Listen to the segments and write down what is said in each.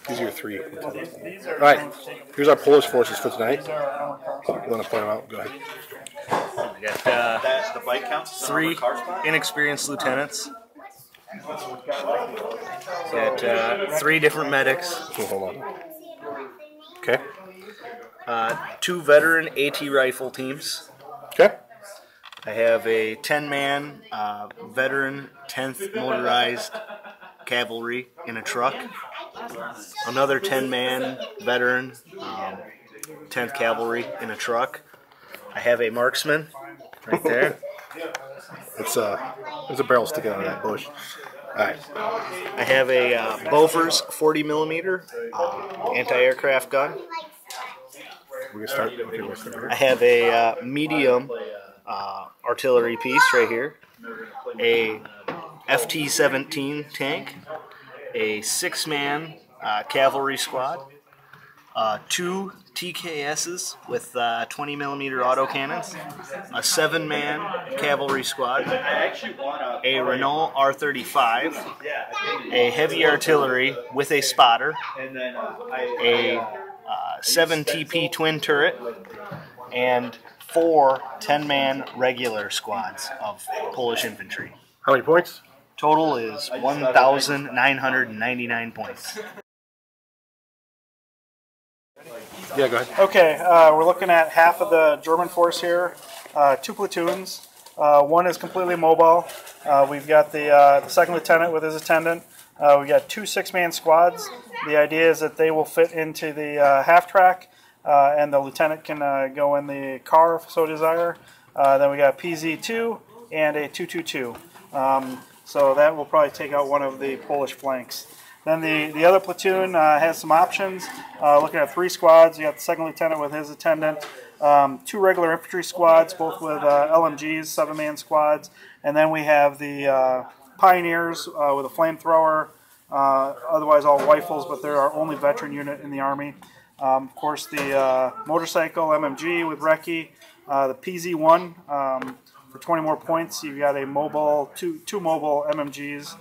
These are your three. All right, here's our Polish forces for tonight. You want to point them out? Go ahead. We got three inexperienced lieutenants. Got three different medics. Oh, hold on. Okay. Two veteran AT rifle teams. Okay. I have a 10-man veteran 10th motorized cavalry in a truck. Another 10-man veteran 10th cavalry in a truck. I have a marksman right there. There's a barrel sticking out of that bush. All right. I have a Bofors 40mm anti-aircraft gun. We're gonna start. Okay, we're gonna start here. I have a medium artillery piece right here. A FT-17 tank. A 6-man cavalry squad. Two TKSs with 20mm autocannons, a 7-man cavalry squad, a Renault R35, a heavy artillery with a spotter, a 7 TP twin turret, and 4 10-man regular squads of Polish infantry. How many points? Total is 1,999 points. Yeah, go ahead. Okay, we're looking at half of the German force here, 2 platoons. One is completely mobile. We've got the second lieutenant with his attendant. We've got 2 6-man squads. The idea is that they will fit into the half track, and the lieutenant can go in the car if so desire. Then we got PZ2 and a 222. So that will probably take out one of the Polish flanks. Then the other platoon has some options. Looking at 3 squads, you got the second lieutenant with his attendant, 2 regular infantry squads, both with LMGs, 7-man squads, and then we have the pioneers with a flamethrower, otherwise all rifles, but they're our only veteran unit in the Army. Of course, the motorcycle MMG with recce, the PZ1. For 20 more points, you've got a mobile, two mobile MMGs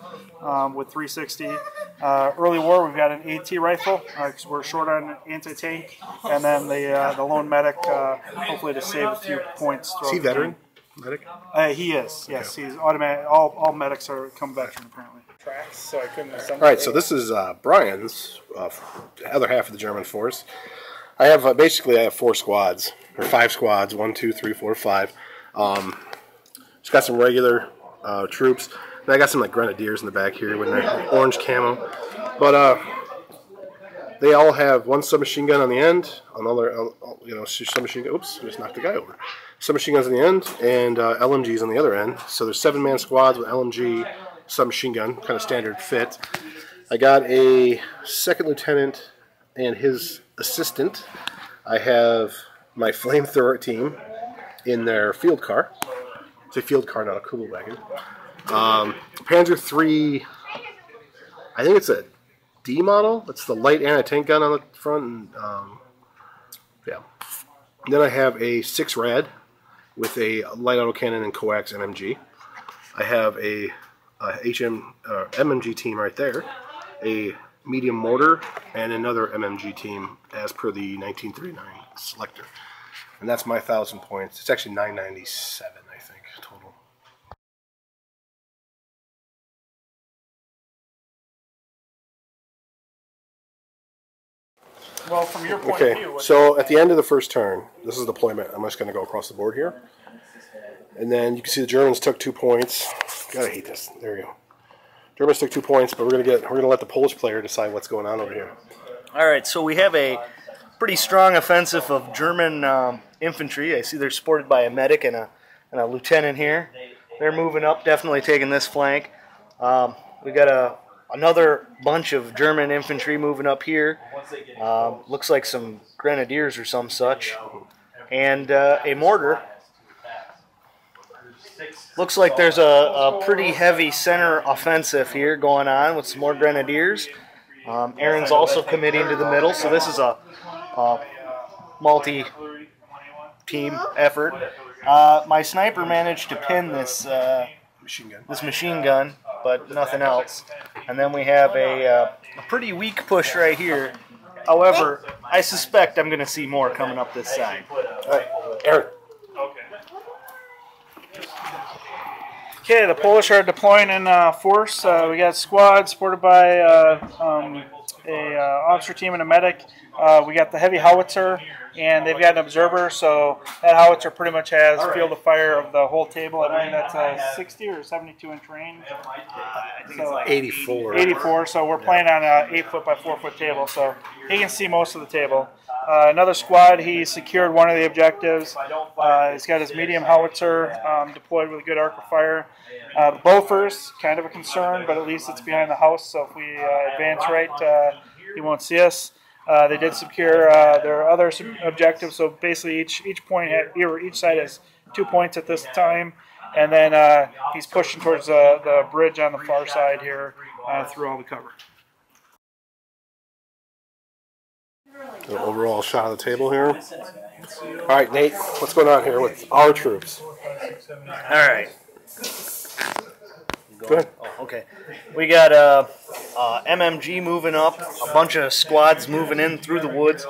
with 360. Early war, we've got an AT rifle because we're short on anti-tank, and then the lone medic, hopefully to save a few points. Is he veteran? Medic? He is. Yes, okay. He's automatic. All medics are come veteran apparently. Tracks, so I couldn't. All right, so this is Brian's other half of the German force. I have basically I have 4 squads or 5 squads. 1, 2, 3, 4, 5. Just got some regular troops. And I got some like grenadiers in the back here with their orange camo. But they all have 1 submachine gun on the end, another submachine gun. Oops, I just knocked the guy over. Submachine guns on the end, and LMGs on the other end. So there's 7-man squads with LMG, submachine gun, kind of standard fit. I got a second lieutenant and his assistant. I have my flamethrower team in their field car. It's a field car, not a Kubel wagon. Panzer III, I think it's a D model. It's the light anti-tank gun on the front. And, yeah. Then I have a 6 Rad with a light autocannon and coax MMG. I have a MMG team right there, a medium mortar, and another MMG team as per the 1939 selector. And that's my 1,000 points. It's actually 997, I think, total. Well, from your point of view. So at the end of the first turn, this is deployment. I'm just going to go across the board here. And then you can see the Germans took 2 points. God, I hate this. There you go. Germans took 2 points, but we're gonna let the Polish player decide what's going on over here. All right, so we have a pretty strong offensive of German infantry. I see they're supported by a medic and a lieutenant here. They're moving up, definitely taking this flank. We got another bunch of German infantry moving up here. Looks like some grenadiers or some such, and a mortar. Looks like there's a pretty heavy center offensive here going on with some more grenadiers. Aaron's also committing to the middle, so this is a multi-team effort. My sniper managed to pin this machine gun but nothing else. And then we have a pretty weak push right here. However, I suspect I'm going to see more coming up this side. Aaron. Okay, the Polish are deploying in force. We got squad supported by a officer team and a medic. We got the heavy howitzer, and they've got an observer, so that howitzer pretty much has field of fire of the whole table. I believe that's a 60 or 72 inch range. I think it's like 84. 84, so we're playing on an 8 foot by 4 foot table, so he can see most of the table. Another squad, he secured one of the objectives. He's got his medium howitzer deployed with a good arc of fire. The Bofors, kind of a concern, but at least it's behind the house, so if we advance right, he won't see us. They did secure their other objectives, so basically each side has 2 points at this time, and then he's pushing towards the bridge on the far side here through all the cover. An overall shot of the table here. All right, Nate, what's going on here with our troops? All right. Go ahead. Oh, okay. We got MMG moving up, a bunch of squads moving in through the woods,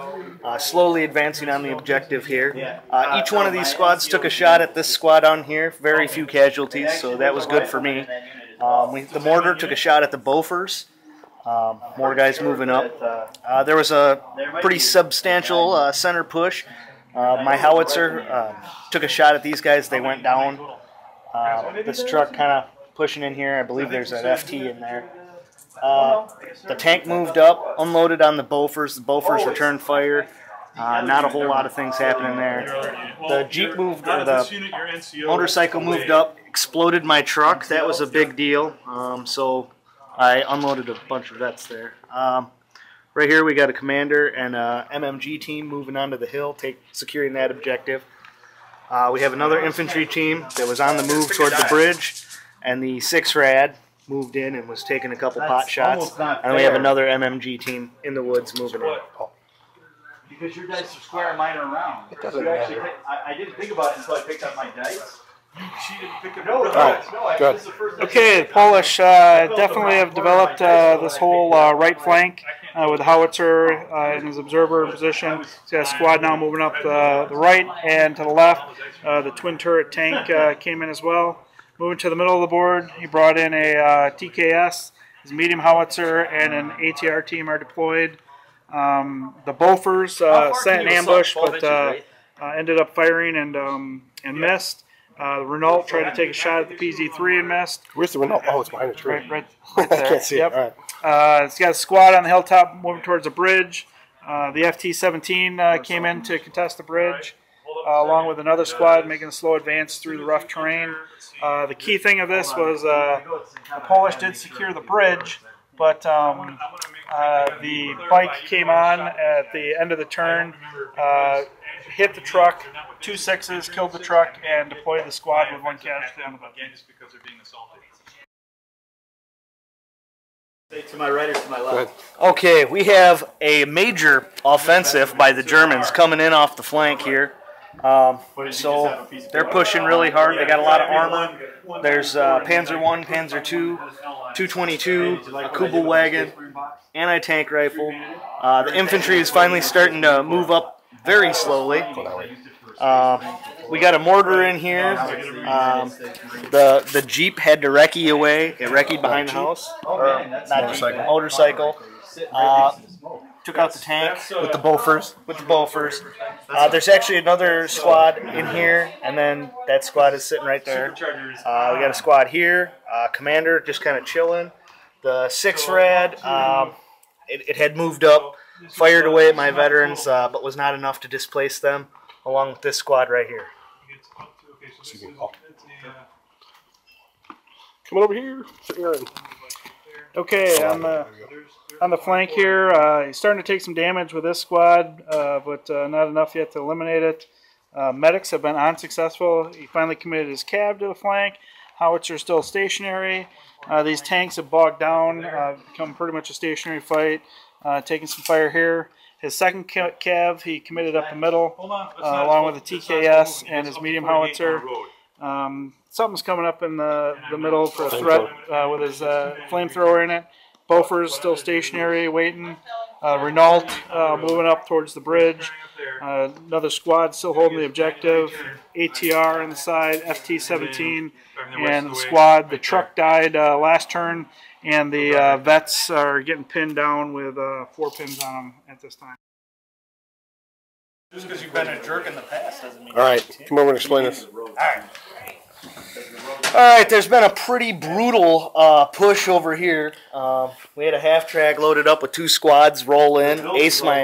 slowly advancing on the objective here. Each one of these squads took a shot at this squad on here. Very few casualties, so that was good for me. The mortar took a shot at the Bofors. More guys moving up. There was a pretty substantial center push. My howitzer took a shot at these guys. They went down. This truck kind of pushing in here. I believe there's an FT in there. The tank moved up, unloaded on the Bofors. The Bofors returned fire. Not a whole lot of things happening there. The Jeep moved, or the motorcycle moved up, exploded my truck. That was a big deal. So I unloaded a bunch of vets there. Right here we got a commander and a MMG team moving onto the hill, securing that objective. We have another infantry team that was on the move toward the bridge, and the 6 Rad moved in and was taking a couple pot shots. And we have another MMG team in the woods moving in. Because your dice are square and mine are round. It doesn't matter. I didn't think about it until I picked up my dice. She didn't pick up Good. Okay, the Polish definitely have developed this whole right flank with the howitzer in his observer position. He's got a squad now moving up the right and to the left. The twin turret tank came in as well. Moving to the middle of the board, he brought in a TKS. His medium howitzer and an ATR team are deployed. The Bofors sat in ambush, but ended up firing and missed. The Renault tried to take a shot at the PZ3 and missed. Where's the Renault? Oh, it's behind the tree. Right I there. can't see Yep. it. All right. It's got a squad on the hilltop moving towards the bridge. The FT-17 came in to contest the bridge, along with another squad making a slow advance through the rough terrain. The key thing of this was the Polish did secure the bridge, but the bike came on at the end of the turn, hit the truck, 2 6s, killed the truck, and deployed the squad with 1 casualty on the boat. To my right or to my left? Okay, we have a major offensive by the Germans coming in off the flank here. So they're pushing really hard. They got a lot of armor. There's Panzer I, Panzer II, 222, a Kubel wagon, anti-tank rifle. The infantry is finally starting to move up very slowly. We got a mortar in here. The Jeep had to recce away. It recce'd behind the house. Motorcycle. Took out the tank with the Bofors. There's actually another squad in here, and then that squad is sitting right there. We got a squad here. Commander just kind of chilling. The 6 Rad, it had moved up, fired away at my veterans, but was not enough to displace them, along with this squad right here. Come over here, Aaron. Okay, on the flank here, he's starting to take some damage with this squad, but not enough yet to eliminate it. Medics have been unsuccessful. He finally committed his cab to the flank. Howitzer still stationary. These tanks have bogged down, become pretty much a stationary fight, taking some fire here. His second cav, he committed up the middle, along with the TKS and his medium howitzer. Something's coming up in the middle for a threat with his flamethrower in it. Beaufort's still stationary, waiting. Renault moving up towards the bridge. Another squad still holding the objective. ATR on the side, FT-17, and the squad. The truck died last turn, and the vets are getting pinned down with 4 pins on them at this time. Just because you've been a jerk in the past doesn't mean. All right, come over and explain this. All right, there's been a pretty brutal push over here. We had a half track loaded up with 2 squads roll in, ace my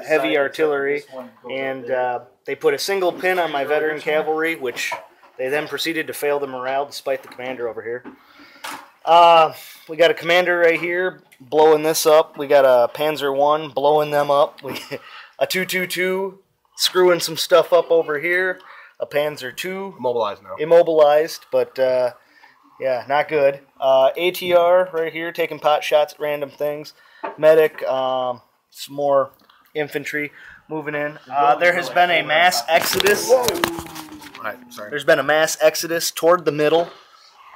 heavy artillery, and they put a single pin on my veteran cavalry, which they then proceeded to fail the morale despite the commander over here. We got a commander right here blowing this up. We got a Panzer I blowing them up. A 222 screwing some stuff up over here. A Panzer II. Immobilized now. Immobilized, but yeah, not good. ATR right here taking pot shots at random things. Medic, some more infantry moving in. There has been a mass exodus. Right, sorry. There's been a mass exodus toward the middle.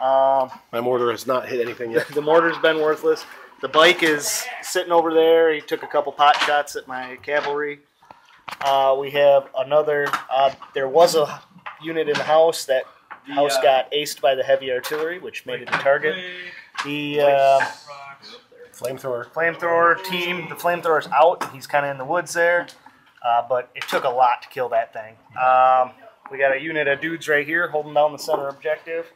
My mortar has not hit anything yet. The mortar's been worthless. The bike is sitting over there. He took a couple pot shots at my cavalry. We have another, there was a unit in the house. That house got aced by the heavy artillery, which made it a target. The flamethrower team, the flamethrower's out. He's kind of in the woods there, but it took a lot to kill that thing. We got a unit of dudes right here holding down the center objective.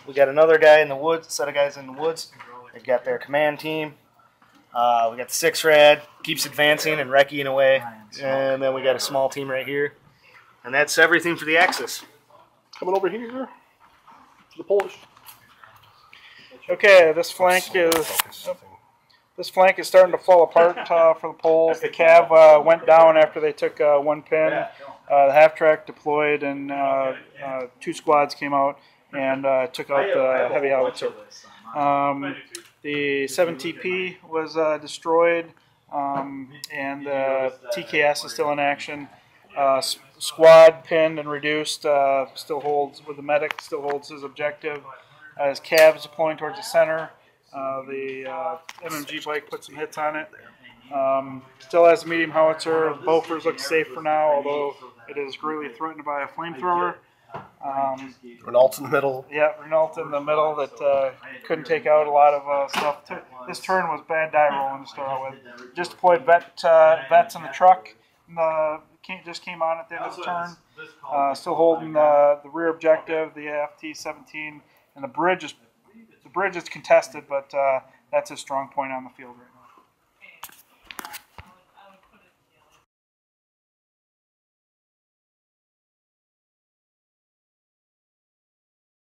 We got another guy in the woods, a set of guys in the woods. They've got their command team. We got the 6 rad, keeps advancing and wrecking away. And then we got a small team right here. And that's everything for the Axis. Coming over here to the Polish. Okay, this flank is starting to fall apart for the Poles. The Cav went down after they took 1 pin. The half track deployed, and 2 squads came out and took out the heavy howitzer. The 7TP was destroyed, and TKS is still in action. Squad pinned and reduced, still holds with the medic, still holds his objective. His Cav is deploying towards the center. The MMG bike put some hits on it. Still has a medium howitzer. Beaufort's looks safe for now, although it is greatly threatened by a flamethrower. Renault's in the middle. Yeah, Renault in the middle that couldn't take out a lot of stuff. This turn was bad die rolling to start with. Just deployed vets in the truck. Just came on at the end of the turn. Still holding the rear objective, the FT-17, and the bridge is contested, but that's his strong point on the field right now.